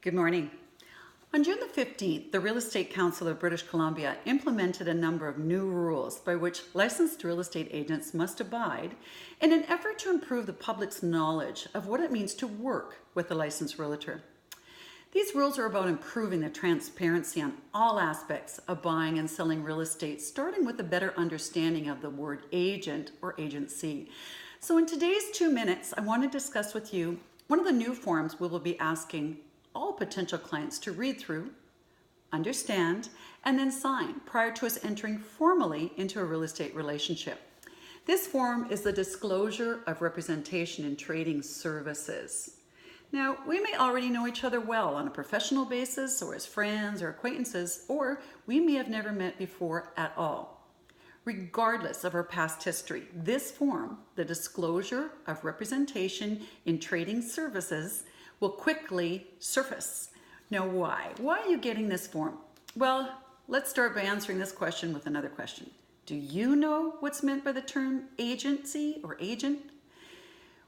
Good morning. On June the 15th, the Real Estate Council of British Columbia implemented a number of new rules by which licensed real estate agents must abide in an effort to improve the public's knowledge of what it means to work with a licensed realtor. These rules are about improving the transparency on all aspects of buying and selling real estate, starting with a better understanding of the word agent or agency. So in today's 2 minutes, I want to discuss with you one of the new forms we will be asking all potential clients to read through, understand, and then sign prior to us entering formally into a real estate relationship. This form is the disclosure of representation in trading services. Now, we may already know each other well on a professional basis or as friends or acquaintances, or we may have never met before at all. Regardless of our past history, this form, the disclosure of representation in trading services, will quickly surface. Now, why? Why are you getting this form? Well, let's start by answering this question with another question. Do you know what's meant by the term agency or agent?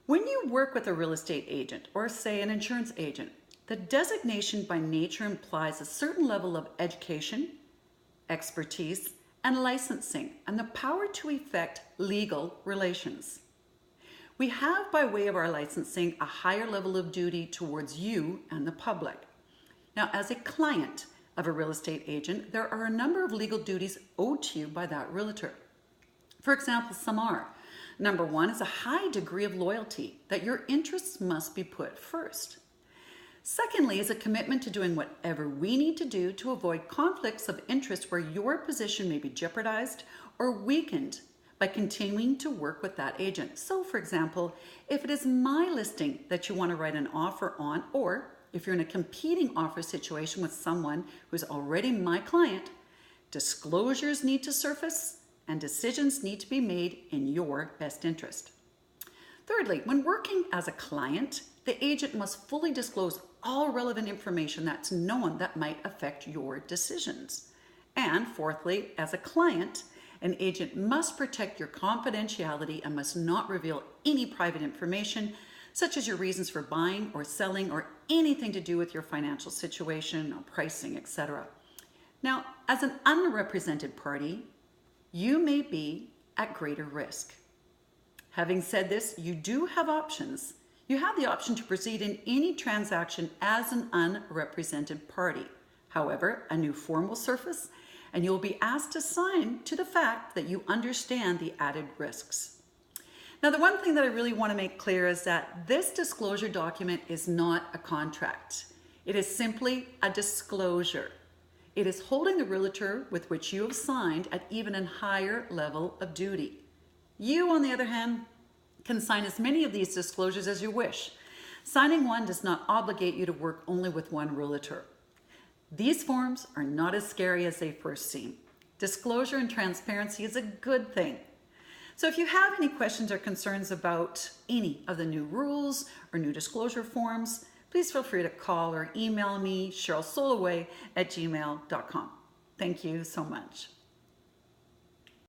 When you work with a real estate agent or say an insurance agent, the designation by nature implies a certain level of education, expertise, and licensing, and the power to effect legal relations. We have, by way of our licensing, a higher level of duty towards you and the public. Now, as a client of a real estate agent, there are a number of legal duties owed to you by that realtor. For example, some are. Number one is a high degree of loyalty, that your interests must be put first. Secondly is a commitment to doing whatever we need to do to avoid conflicts of interest where your position may be jeopardized or weakened by continuing to work with that agent. So for example, if it is my listing that you want to write an offer on, or if you're in a competing offer situation with someone who's already my client, disclosures need to surface and decisions need to be made in your best interest. Thirdly, when working as a client, the agent must fully disclose all relevant information that's known that might affect your decisions. And fourthly, as a client, an agent must protect your confidentiality and must not reveal any private information, such as your reasons for buying or selling or anything to do with your financial situation or pricing, etc. Now, as an unrepresented party, you may be at greater risk. Having said this, you do have options. You have the option to proceed in any transaction as an unrepresented party. However, a new form will surface and you'll be asked to sign to the fact that you understand the added risks. Now, the one thing that I really want to make clear is that this disclosure document is not a contract. It is simply a disclosure. It is holding the realtor with which you have signed at even a higher level of duty. You, on the other hand, can sign as many of these disclosures as you wish. Signing one does not obligate you to work only with one realtor. These forms are not as scary as they first seem. Disclosure and transparency is a good thing. So if you have any questions or concerns about any of the new rules or new disclosure forms, please feel free to call or email me, Cheryl Soleway at gmail.com. Thank you so much.